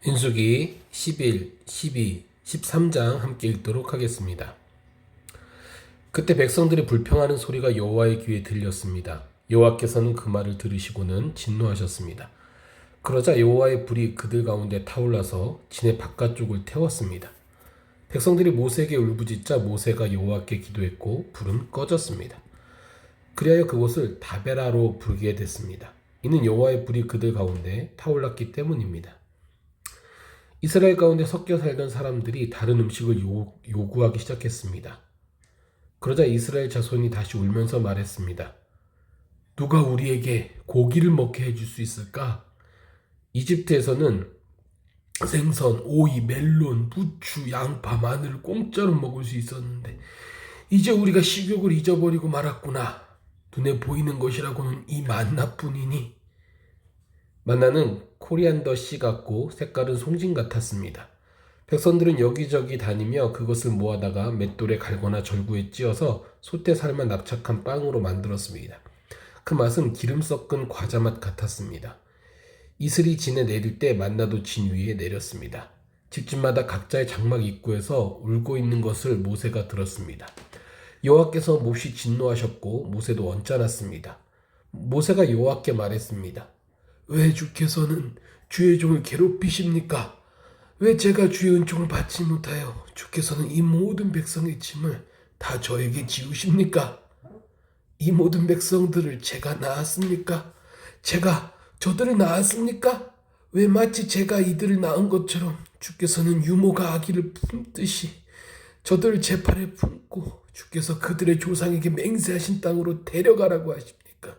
민수기 11, 12, 13장 함께 읽도록 하겠습니다. 그때 백성들이 불평하는 소리가 여호와의 귀에 들렸습니다. 여호와께서는 그 말을 들으시고는 진노하셨습니다. 그러자 여호와의 불이 그들 가운데 타올라서 진의 바깥쪽을 태웠습니다. 백성들이 모세에게 울부짖자 모세가 여호와께 기도했고 불은 꺼졌습니다. 그리하여 그곳을 다베라로 부르게 됐습니다. 이는 여호와의 불이 그들 가운데 타올랐기 때문입니다. 이스라엘 가운데 섞여 살던 사람들이 다른 음식을 요구하기 시작했습니다. 그러자 이스라엘 자손이 다시 울면서 말했습니다. 누가 우리에게 고기를 먹게 해줄 수 있을까? 이집트에서는 생선, 오이, 멜론, 부추, 양파, 마늘을 공짜로 먹을 수 있었는데 이제 우리가 식욕을 잊어버리고 말았구나. 눈에 보이는 것이라고는 이 만나뿐이니. 만나는 코리안더 씨 같고 색깔은 송진 같았습니다. 백성들은 여기저기 다니며 그것을 모아다가 맷돌에 갈거나 절구에 찧어서 솥에 삶아 납작한 빵으로 만들었습니다. 그 맛은 기름 섞은 과자 맛 같았습니다. 이슬이 진에 내릴 때 만나도 진 위에 내렸습니다. 집집마다 각자의 장막 입구에서 울고 있는 것을 모세가 들었습니다. 여호와께서 몹시 진노하셨고 모세도 언짢았습니다. 모세가 여호와께 말했습니다. 왜 주께서는 주의 종을 괴롭히십니까? 왜 제가 주의 은총을 받지 못하여 주께서는 이 모든 백성의 짐을 다 저에게 지우십니까? 이 모든 백성들을 제가 낳았습니까? 제가 저들을 낳았습니까? 왜 마치 제가 이들을 낳은 것처럼 주께서는 유모가 아기를 품듯이 저들을 제 팔에 품고 주께서 그들의 조상에게 맹세하신 땅으로 데려가라고 하십니까?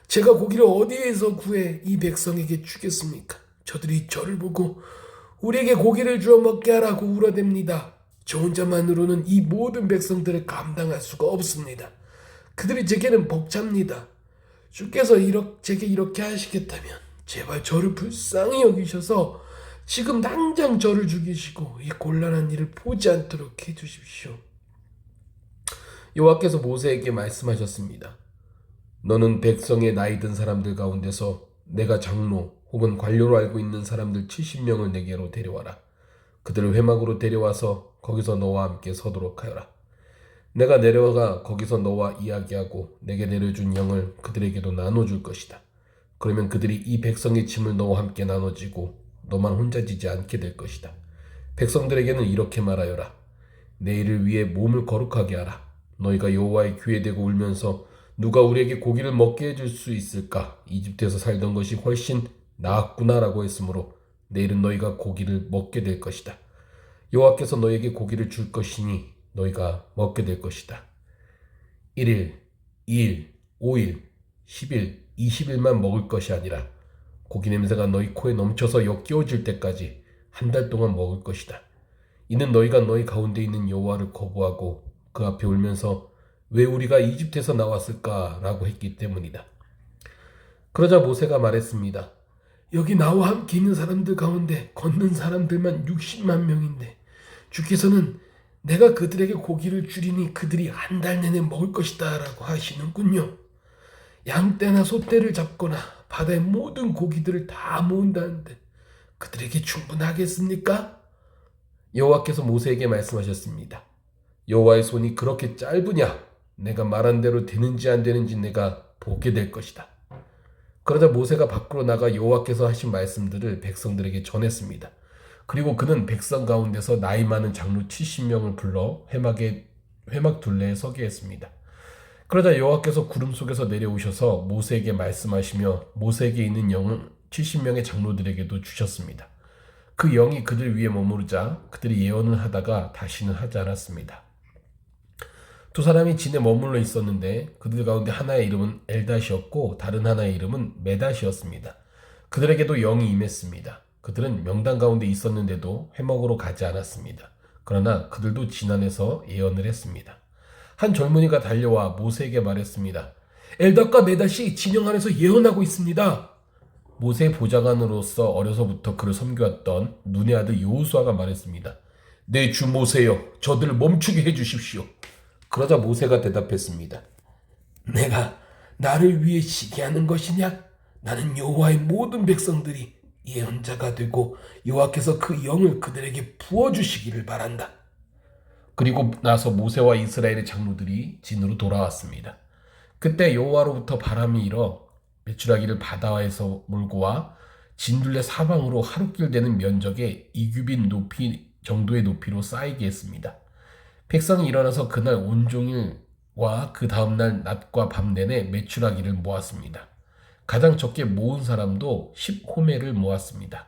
제가 고기를 어디에서 구해 이 백성에게 주겠습니까? 저들이 저를 보고 우리에게 고기를 주어 먹게 하라고 울어댑니다. 저 혼자만으로는 이 모든 백성들을 감당할 수가 없습니다. 그들이 제게는 벅찹니다. 주께서 제게 이렇게 하시겠다면 제발 저를 불쌍히 여기셔서 지금 당장 저를 죽이시고 이 곤란한 일을 보지 않도록 해주십시오. 여호와께서 모세에게 말씀하셨습니다. 너는 백성의 나이 든 사람들 가운데서 내가 장로 혹은 관료로 알고 있는 사람들 70명을 내게로 데려와라. 그들을 회막으로 데려와서 거기서 너와 함께 서도록 하여라. 내가 내려가 거기서 너와 이야기하고 내게 내려준 영을 그들에게도 나눠줄 것이다. 그러면 그들이 이 백성의 짐을 너와 함께 나눠지고 너만 혼자 지지 않게 될 것이다. 백성들에게는 이렇게 말하여라. 내일을 위해 몸을 거룩하게 하라. 너희가 여호와의 귀에 대고 울면서 누가 우리에게 고기를 먹게 해줄 수 있을까? 이집트에서 살던 것이 훨씬 나았구나라고 했으므로 내일은 너희가 고기를 먹게 될 것이다. 여호와께서 너희에게 고기를 줄 것이니 너희가 먹게 될 것이다. 1일, 2일, 5일, 10일, 20일만 먹을 것이 아니라 고기 냄새가 너희 코에 넘쳐서 역겨워질 때까지 한 달 동안 먹을 것이다. 이는 너희가 너희 가운데 있는 여호와를 거부하고 그 앞에 울면서 왜 우리가 이집트에서 나왔을까? 라고 했기 때문이다. 그러자 모세가 말했습니다. 여기 나와 함께 있는 사람들 가운데 걷는 사람들만 60만 명인데 주께서는 내가 그들에게 고기를 주리니 그들이 한 달 내내 먹을 것이다 라고 하시는군요. 양떼나 소떼를 잡거나 바다의 모든 고기들을 다 모은다는데 그들에게 충분하겠습니까? 여호와께서 모세에게 말씀하셨습니다. 여호와의 손이 그렇게 짧으냐? 내가 말한 대로 되는지 안 되는지 내가 보게 될 것이다. 그러자 모세가 밖으로 나가 여호와께서 하신 말씀들을 백성들에게 전했습니다. 그리고 그는 백성 가운데서 나이 많은 장로 70명을 불러 회막 둘레에 서게 했습니다. 그러자 여호와께서 구름 속에서 내려오셔서 모세에게 말씀하시며 모세에게 있는 영을 70명의 장로들에게도 주셨습니다. 그 영이 그들 위에 머무르자 그들이 예언을 하다가 다시는 하지 않았습니다. 두 사람이 진에 머물러 있었는데 그들 가운데 하나의 이름은 엘닷이었고 다른 하나의 이름은 메닷이었습니다. 그들에게도 영이 임했습니다. 그들은 명단 가운데 있었는데도 회막으로 가지 않았습니다. 그러나 그들도 진 안에서 예언을 했습니다. 한 젊은이가 달려와 모세에게 말했습니다. 엘닷과 메닷이 진영 안에서 예언하고 있습니다. 모세의 보좌관으로서 어려서부터 그를 섬겨왔던 눈의 아들 여호수아가 말했습니다. 내 주 모세여, 저들을 멈추게 해주십시오. 그러자 모세가 대답했습니다. 내가 나를 위해 시기하는 것이냐? 나는 여호와의 모든 백성들이 예언자가 되고 여호와께서 그 영을 그들에게 부어주시기를 바란다. 그리고 나서 모세와 이스라엘의 장로들이 진으로 돌아왔습니다. 그때 여호와로부터 바람이 일어 메추라기를 바다에서 몰고 와 진둘레 사방으로 하루길 되는 면적의 2규빗 높이 정도의 높이로 쌓이게 했습니다. 백성이 일어나서 그날 온종일과 그 다음날 낮과 밤 내내 메추라기를 모았습니다. 가장 적게 모은 사람도 10호멜을 모았습니다.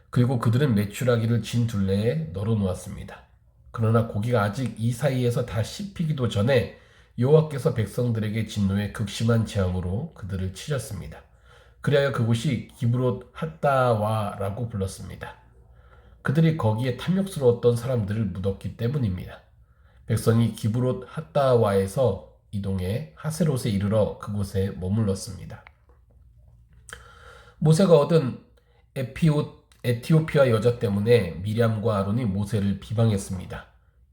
그리고 그들은 메추라기를 진 둘레에 널어 놓았습니다. 그러나 고기가 아직 이 사이에서 다 씹히기도 전에 여호와께서 백성들에게 진노의 극심한 재앙으로 그들을 치셨습니다. 그리하여 그곳이 기브롯 핫다와라고 불렀습니다. 그들이 거기에 탐욕스러웠던 사람들을 묻었기 때문입니다. 백성이 기브롯 핫다와에서 이동해 하세롯에 이르러 그곳에 머물렀습니다. 모세가 얻은 에티오피아 여자 때문에 미리암과 아론이 모세를 비방했습니다.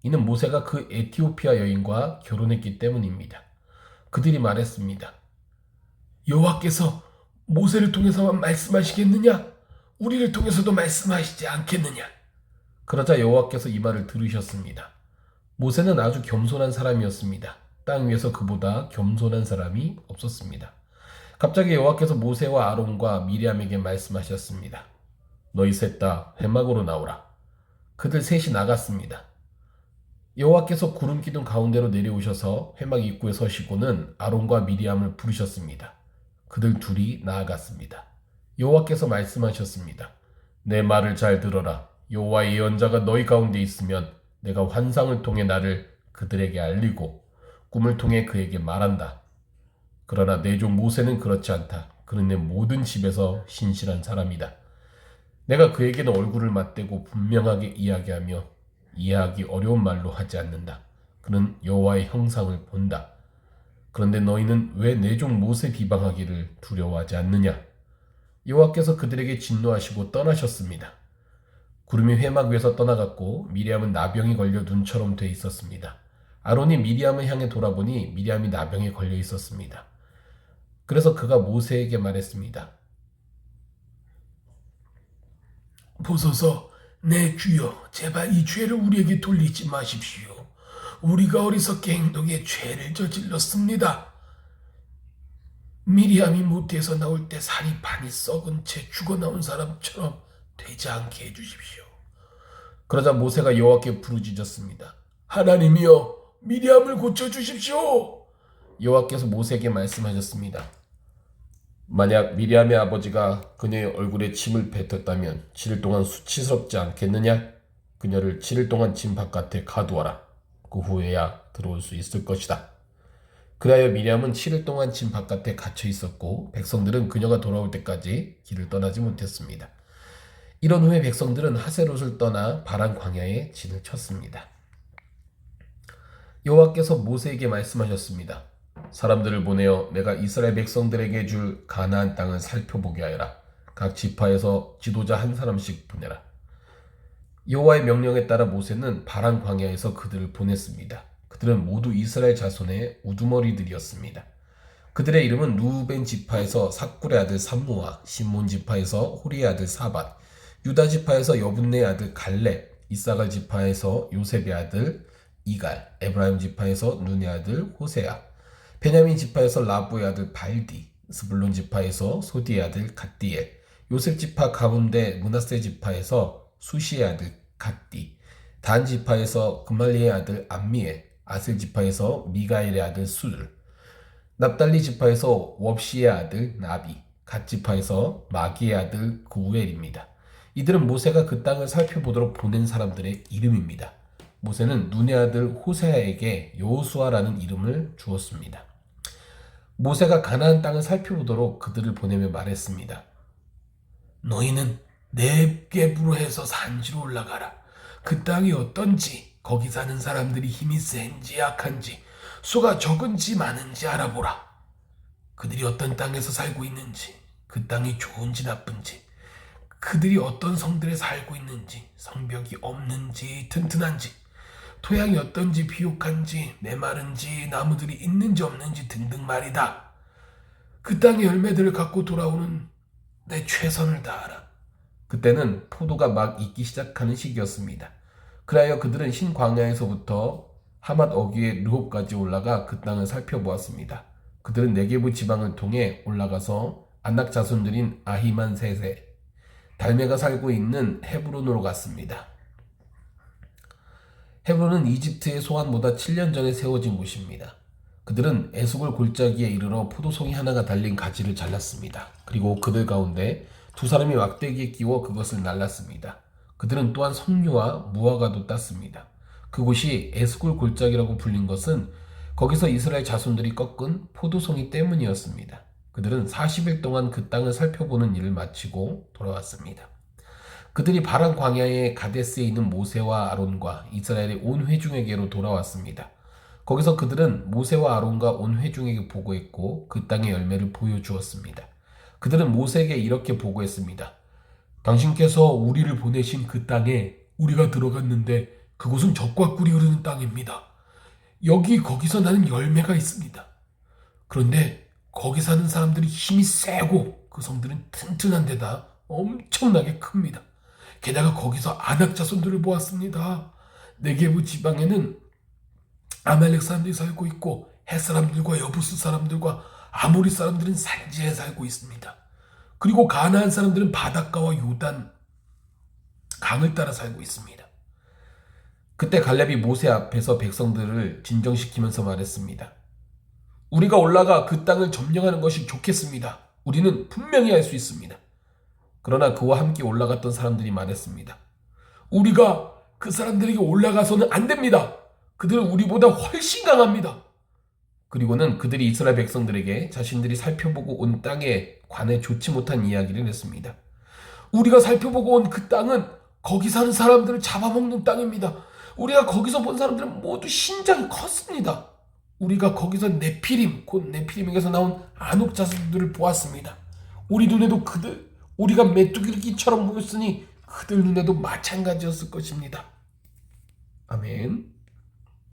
이는 모세가 그 에티오피아 여인과 결혼했기 때문입니다. 그들이 말했습니다. 여호와께서 모세를 통해서만 말씀하시겠느냐? 우리를 통해서도 말씀하시지 않겠느냐? 그러자 여호와께서 이 말을 들으셨습니다. 모세는 아주 겸손한 사람이었습니다. 땅 위에서 그보다 겸손한 사람이 없었습니다. 갑자기 여호와께서 모세와 아론과 미리암에게 말씀하셨습니다. 너희 셋 다 회막으로 나오라. 그들 셋이 나갔습니다. 여호와께서 구름 기둥 가운데로 내려오셔서 회막 입구에 서시고는 아론과 미리암을 부르셨습니다. 그들 둘이 나아갔습니다. 여호와께서 말씀하셨습니다. 내 말을 잘 들어라. 여호와의 예언자가 너희 가운데 있으면 내가 환상을 통해 나를 그들에게 알리고 꿈을 통해 그에게 말한다. 그러나 내 종 모세는 그렇지 않다. 그는 내 모든 집에서 신실한 사람이다. 내가 그에게는 얼굴을 맞대고 분명하게 이야기하며 이해하기 어려운 말로 하지 않는다. 그는 여호와의 형상을 본다. 그런데 너희는 왜 내 종 모세 비방하기를 두려워하지 않느냐? 여호와께서 그들에게 진노하시고 떠나셨습니다. 구름이 회막 위에서 떠나갔고 미리암은 나병이 걸려 눈처럼 돼 있었습니다. 아론이 미리암을 향해 돌아보니 미리암이 나병에 걸려 있었습니다. 그래서 그가 모세에게 말했습니다. 보소서, 내 주여, 제발 이 죄를 우리에게 돌리지 마십시오. 우리가 어리석게 행동해 죄를 저질렀습니다. 미리암이 모태에서 나올 때 살이 반이 썩은 채 죽어 나온 사람처럼 되지 않게 해주십시오. 그러자 모세가 여호와께 부르짖었습니다. 하나님이여, 미리암을 고쳐주십시오. 여호와께서 모세에게 말씀하셨습니다. 만약 미리암의 아버지가 그녀의 얼굴에 침을 뱉었다면 7일 동안 수치스럽지 않겠느냐? 그녀를 7일 동안 진 바깥에 가두어라. 그 후에야 들어올 수 있을 것이다. 그리하여 미리암은 7일 동안 진 바깥에 갇혀 있었고 백성들은 그녀가 돌아올 때까지 길을 떠나지 못했습니다. 이런 후에 백성들은 하세롯을 떠나 바란 광야에 진을 쳤습니다. 여호와께서 모세에게 말씀하셨습니다. 사람들을 보내어 내가 이스라엘 백성들에게 줄 가나안 땅을 살펴보게 하여라. 각 지파에서 지도자 한 사람씩 보내라. 여호와의 명령에 따라 모세는 바란 광야에서 그들을 보냈습니다. 그들은 모두 이스라엘 자손의 우두머리들이었습니다. 그들의 이름은 루벤 지파에서 삭굴의 아들 삼무아, 시몬 지파에서 호리의 아들 사밧, 유다 지파에서 여분네 아들 갈렙, 이사갈 지파에서 요셉의 아들 이갈, 에브라임 지파에서 눈의 아들 호세아, 베냐민 지파에서 라부의 아들 발디, 스불론 지파에서 소디의 아들 갓디엘, 요셉 지파 가운데 므낫세 지파에서 수시의 아들 갓디, 단 지파에서 그말리의 아들 암미엘, 아셀 지파에서 미가엘의 아들 수들, 납달리 지파에서 웁시의 아들 나비, 갓 지파에서 마기의 아들 구엘입니다. 이들은 모세가 그 땅을 살펴보도록 보낸 사람들의 이름입니다. 모세는 눈의 아들 호세아에게 여호수아라는 이름을 주었습니다. 모세가 가나안 땅을 살펴보도록 그들을 보내며 말했습니다. 너희는 네겝으로 해서 산지로 올라가라. 그 땅이 어떤지, 거기 사는 사람들이 힘이 센지 약한지, 수가 적은지 많은지 알아보라. 그들이 어떤 땅에서 살고 있는지, 그 땅이 좋은지 나쁜지, 그들이 어떤 성들에 살고 있는지, 성벽이 없는지 튼튼한지, 토양이 어떤지 비옥한지 메마른지 나무들이 있는지 없는지 등등 말이다. 그 땅의 열매들을 갖고 돌아오는 내 최선을 다하라. 그때는 포도가 막 익기 시작하는 시기였습니다. 그리하여 그들은 신광야에서부터 하맛 어귀의 르홉까지 올라가 그 땅을 살펴보았습니다. 그들은 네게부 지방을 통해 올라가서 안낙 자손들인 아히만 셋에 달메가 살고 있는 헤브론으로 갔습니다. 헤브론은 이집트의 소환보다 7년 전에 세워진 곳입니다. 그들은 에스골 골짜기에 이르러 포도송이 하나가 달린 가지를 잘랐습니다. 그리고 그들 가운데 두 사람이 막대기에 끼워 그것을 날랐습니다. 그들은 또한 석류와 무화과도 땄습니다. 그곳이 에스골 골짜기라고 불린 것은 거기서 이스라엘 자손들이 꺾은 포도송이 때문이었습니다. 그들은 40일 동안 그 땅을 살펴보는 일을 마치고 돌아왔습니다. 그들이 바란 광야의 가데스에 있는 모세와 아론과 이스라엘의 온 회중에게로 돌아왔습니다. 거기서 그들은 모세와 아론과 온 회중에게 보고했고 그 땅의 열매를 보여주었습니다. 그들은 모세에게 이렇게 보고했습니다. 당신께서 우리를 보내신 그 땅에 우리가 들어갔는데 그곳은 젖과 꿀이 흐르는 땅입니다. 거기서 나는 열매가 있습니다. 그런데 거기 사는 사람들이 힘이 세고 그 성들은 튼튼한 데다 엄청나게 큽니다. 게다가 거기서 아낙 자손들을 보았습니다. 네게부 지방에는 아말렉 사람들이 살고 있고 헷 사람들과 여부스 사람들과 아모리 사람들은 산지에 살고 있습니다. 그리고 가나안 사람들은 바닷가와 요단 강을 따라 살고 있습니다. 그때 갈렙이 모세 앞에서 백성들을 진정시키면서 말했습니다. 우리가 올라가 그 땅을 점령하는 것이 좋겠습니다. 우리는 분명히 할 수 있습니다. 그러나 그와 함께 올라갔던 사람들이 말했습니다. 우리가 그 사람들에게 올라가서는 안 됩니다. 그들은 우리보다 훨씬 강합니다. 그리고는 그들이 이스라엘 백성들에게 자신들이 살펴보고 온 땅에 관해 좋지 못한 이야기를 했습니다. 우리가 살펴보고 온 그 땅은 거기 사는 사람들을 잡아먹는 땅입니다. 우리가 거기서 본 사람들은 모두 신장이 컸습니다. 우리가 거기서 네피림, 곧 네피림에게서 나온 아녹 자손들을 보았습니다. 우리 눈에도 우리가 메뚜기처럼 보였으니 그들 눈에도 마찬가지였을 것입니다. 아멘.